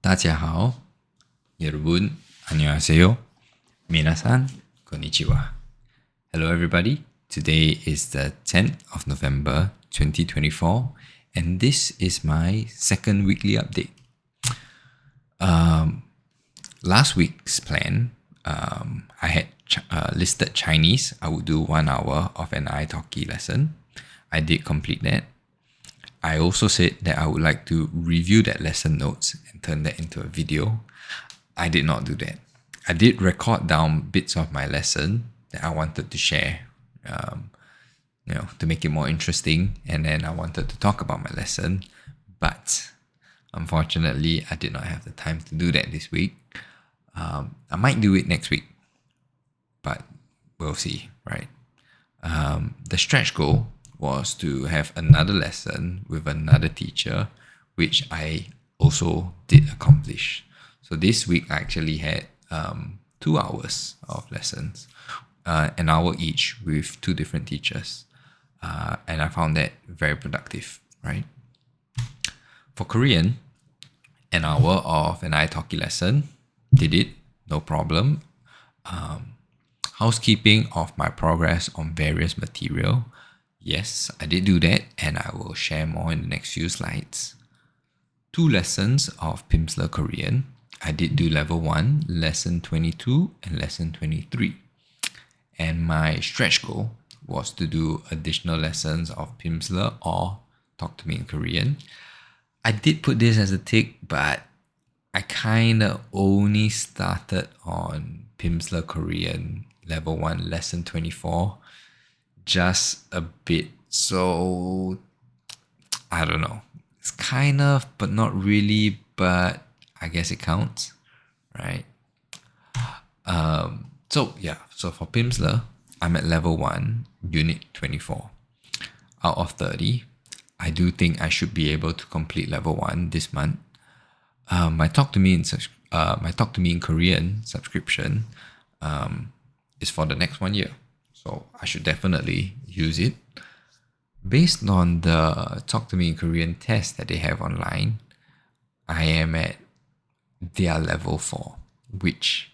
大家好, 여러분, 안녕하세요. minasan, konnichiwa. Hello everybody. Today is the 10th of November 2024 and this is my second weekly update. Last week's plan, I had listed Chinese. I would do 1 hour of an italki lesson. I did complete that. I also said that I would like to review that lesson notes and turn that into a video. I did not do that. I did record down bits of my lesson that I wanted to share, to make it more interesting. And then I wanted to talk about my lesson, but unfortunately, I did not have the time to do that this week. I might do it next week, but we'll see, right? The stretch goal was to have another lesson with another teacher, which I also did accomplish. So this week I actually had 2 hours of lessons, an hour each with 2 different teachers. And I found that very productive, right? For Korean, an hour of an italki lesson, did it, no problem. Housekeeping of my progress on various material. Yes, I did do that and I will share more in the next few slides. 2 lessons of Pimsleur Korean. I did do level 1, lesson 22 and lesson 23. And my stretch goal was to do additional lessons of Pimsleur or Talk to Me in Korean. I did put this as a tick, but I kind of only started on Pimsleur Korean level 1, lesson 24, just a bit. So, I don't know. It's kind of, but not really, but I guess it counts, right? So for Pimsleur, I'm at level 1, unit 24. Out of 30, I do think I should be able to complete level 1 this month. My Talk to Me in Korean subscription is for the next 1 year. So I should definitely use it. Based on the Talk to Me in Korean test that they have online, I am at their level 4, which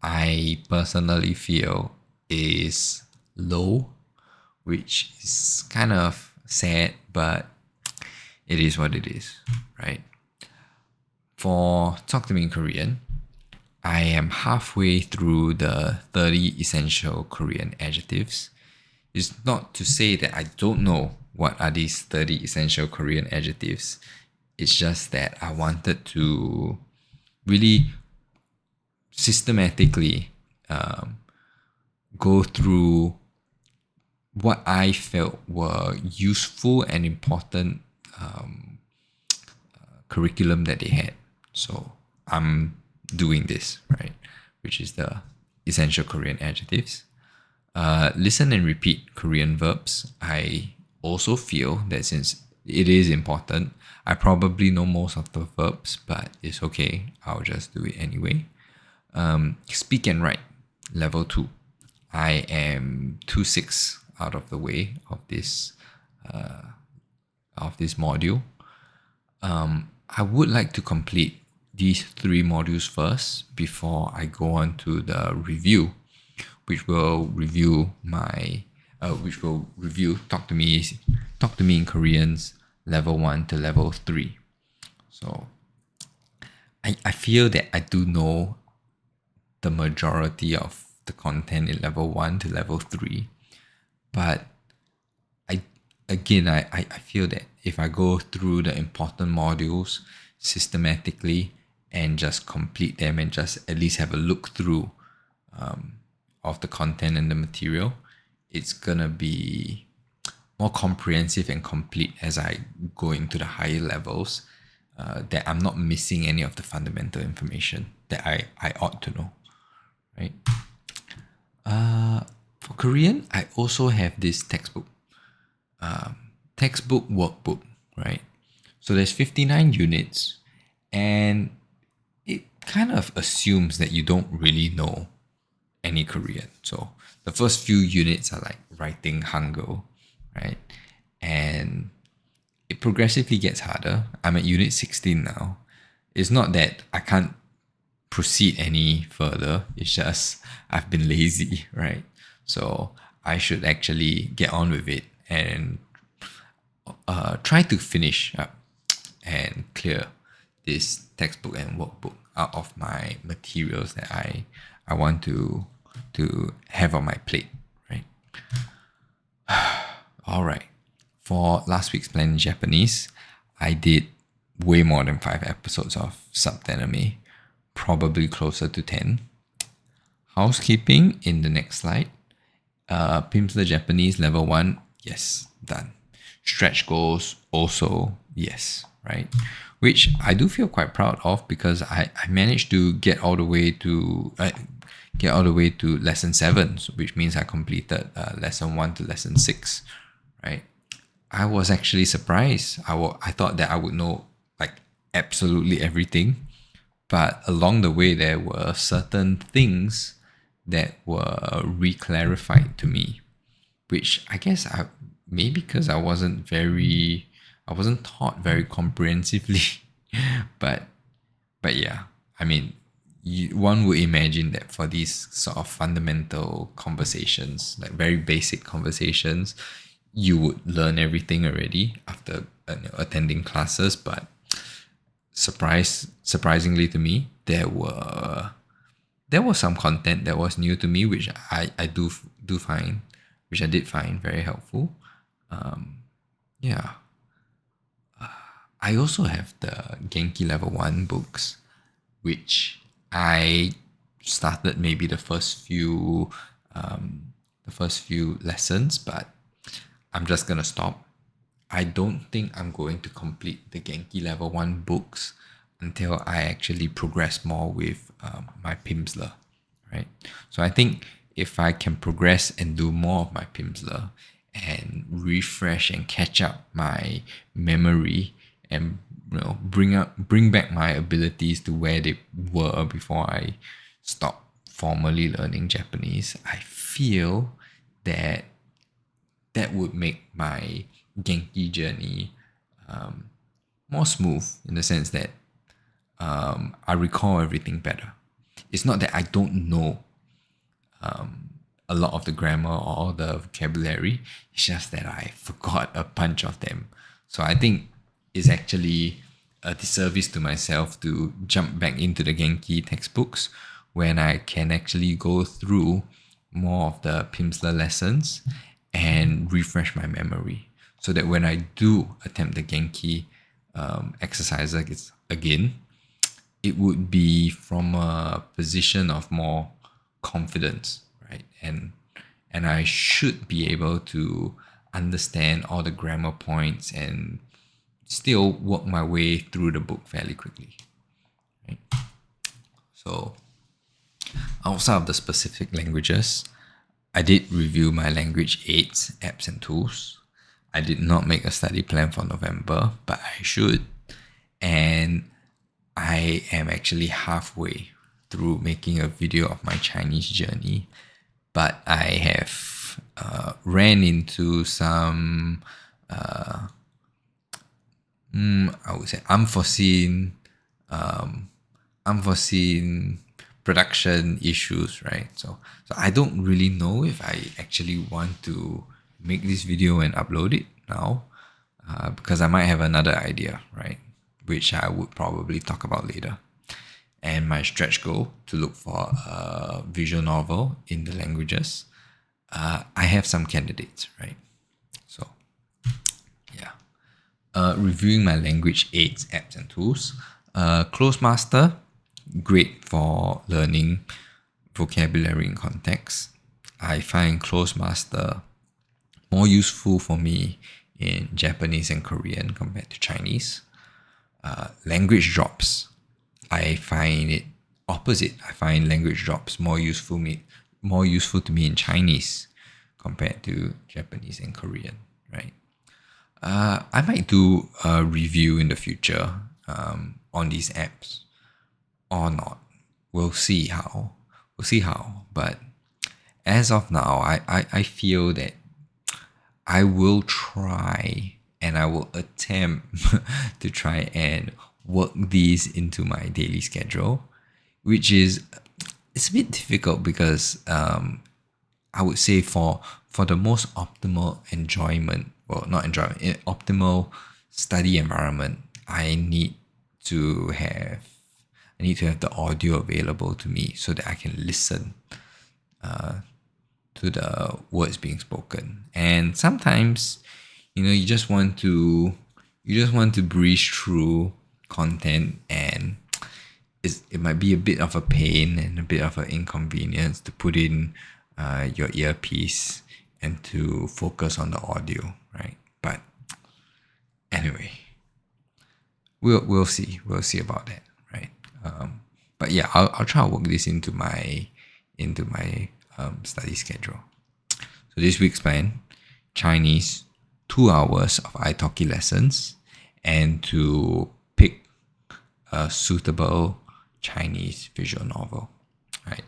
I personally feel is low, which is kind of sad, but it is what it is, right? For Talk to Me in Korean, I am halfway through the 30 essential Korean adjectives. It's not to say that I don't know what are these 30 essential Korean adjectives. It's just that I wanted to really systematically go through what I felt were useful and important curriculum that they had. So I'm doing this, right? Which is the essential Korean adjectives. Listen and repeat Korean verbs. I also feel that since it is important, I probably know most of the verbs, but it's okay. I'll just do it anyway. Speak and write, level 2. I am 2/6 out of the way of this module. I would like to complete these 3 modules first before I go on to the review, which will review Talk to Me in Korean's level 1 to level 3. So I feel that I do know the majority of the content in level 1 to level 3, but I feel that if I go through the important modules systematically and just complete them and just at least have a look through of the content and the material, it's gonna be more comprehensive and complete as I go into the higher levels, that I'm not missing any of the fundamental information that I ought to know, right? For Korean, I also have this textbook workbook, right? So there's 59 units and it kind of assumes that you don't really know any Korean. So the first few units are like writing Hangul, right? And it progressively gets harder. I'm at unit 16 now. It's not that I can't proceed any further. It's just I've been lazy, right? So I should actually get on with it and try to finish up and clear this textbook and workbook out of my materials that I want to have on my plate, right? All right. For last week's plan in Japanese, I did way more than 5 episodes of subbed anime, probably closer to 10. Housekeeping in the next slide. Pimsleur Japanese level 1, yes, done. Stretch goals, also yes, right? Which I do feel quite proud of because I managed to get all the way to lesson 7, which means I completed lesson 1 to lesson 6, right? I was actually surprised. I thought that I would know like absolutely everything, but along the way there were certain things that were reclarified to me, which I guess maybe because I wasn't taught very comprehensively, but yeah, I mean, one would imagine that for these sort of fundamental conversations, like very basic conversations, you would learn everything already after attending classes. But surprisingly to me, there was some content that was new to me, which I did find very helpful. Yeah. I also have the Genki level 1 books, which I started maybe the first few lessons, but I'm just gonna stop. I don't think I'm going to complete the Genki level 1 books until I actually progress more with my Pimsleur, right? So I think if I can progress and do more of my Pimsleur and refresh and catch up my memory and bring back my abilities to where they were before I stopped formally learning Japanese, I feel that would make my Genki journey more smooth in the sense that I recall everything better. It's not that I don't know a lot of the grammar or the vocabulary. It's just that I forgot a bunch of them. So I think it's actually a disservice to myself to jump back into the Genki textbooks when I can actually go through more of the Pimsleur lessons and refresh my memory, so that when I do attempt the Genki exercises again, it would be from a position of more confidence, right? And I should be able to understand all the grammar points and still work my way through the book fairly quickly, right? So outside of the specific languages, I did review my language aids, apps and tools. I did not make a study plan for November, but I should. And I am actually halfway through making a video of my Chinese journey, but I have ran into some I would say unforeseen production issues, right? So I don't really know if I actually want to make this video and upload it now, because I might have another idea, right? Which I would probably talk about later. And my stretch goal to look for a visual novel in the languages, I have some candidates, right? So yeah. Reviewing my language aids, apps and tools. Closemaster, great for learning vocabulary in context. I find Closemaster more useful for me in Japanese and Korean compared to Chinese. Language drops, I find it opposite. I find language drops more useful to me in Chinese compared to Japanese and Korean, right? I might do a review in the future on these apps or not. We'll see how. But as of now, I feel that I will try and I will attempt to try and work these into my daily schedule, which is it's a bit difficult because I would say for the most optimal enjoyment, well, not enjoyment, optimal study environment, I need to have the audio available to me so that I can listen to the words being spoken. And sometimes, you just want to breeze through content, and it might be a bit of a pain and a bit of an inconvenience to put in your earpiece and to focus on the audio, right? But anyway, we'll see about that, right? But yeah, I'll try to work this into my study schedule. So this week's plan: Chinese, 2 hours of italki lessons, and to pick a suitable Chinese visual novel, right?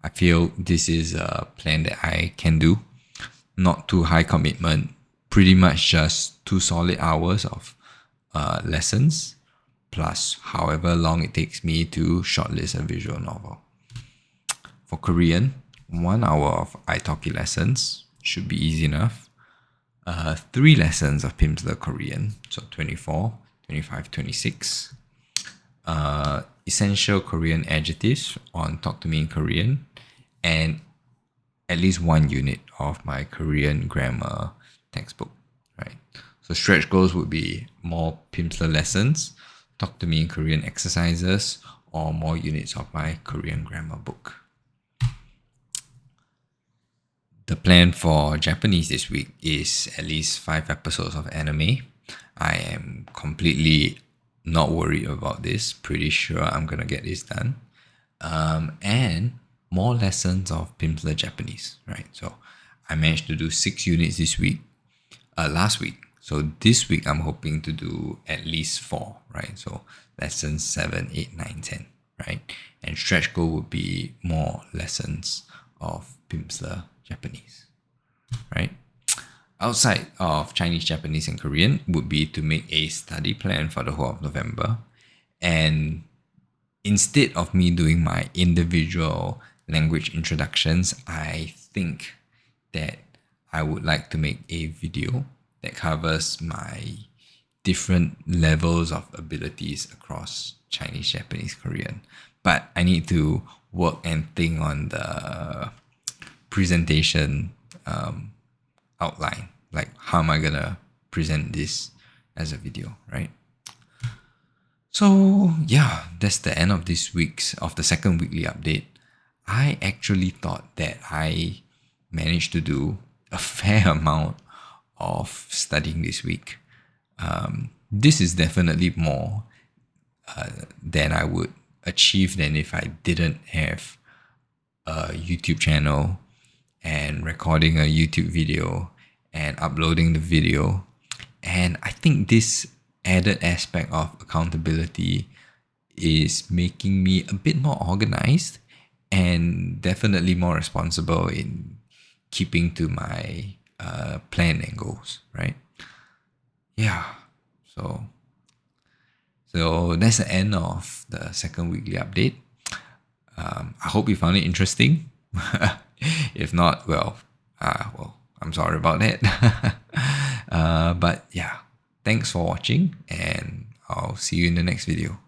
I feel this is a plan that I can do. Not too high commitment, pretty much just 2 solid hours of lessons, plus however long it takes me to shortlist a visual novel. For Korean, 1 hour of italki lessons should be easy enough. 3 lessons of Pimsleur Korean, so 24, 25, 26. Essential Korean adjectives on Talk to Me in Korean, and at least 1 unit of my Korean grammar textbook, right? So stretch goals would be more Pimsleur lessons, Talk to Me in Korean exercises, or more units of my Korean grammar book. The plan for Japanese this week is at least 5 episodes of anime. I am completely not worried about this. Pretty sure I'm gonna get this done. And more lessons of Pimsleur Japanese, right? So I managed to do 6 units this week, last week. So this week I'm hoping to do at least 4, right? So lessons 7, 8, 9, 10, right? And stretch goal would be more lessons of Pimsleur Japanese, right? Outside of Chinese, Japanese, and Korean would be to make a study plan for the whole of November. And instead of me doing my individual language introductions, I think that I would like to make a video that covers my different levels of abilities across Chinese, Japanese, Korean. But I need to work and think on the presentation outline, like how am I gonna present this as a video, right? So yeah, that's the end of the second weekly update. I actually thought that I managed to do a fair amount of studying this week. This is definitely more than I would achieve than if I didn't have a YouTube channel and recording a YouTube video and uploading the video. And I think this added aspect of accountability is making me a bit more organized and definitely more responsible in keeping to my plan and goals, right? Yeah. So that's the end of the second weekly update. I hope you found it interesting. If not, well, I'm sorry about that. But yeah, thanks for watching, and I'll see you in the next video.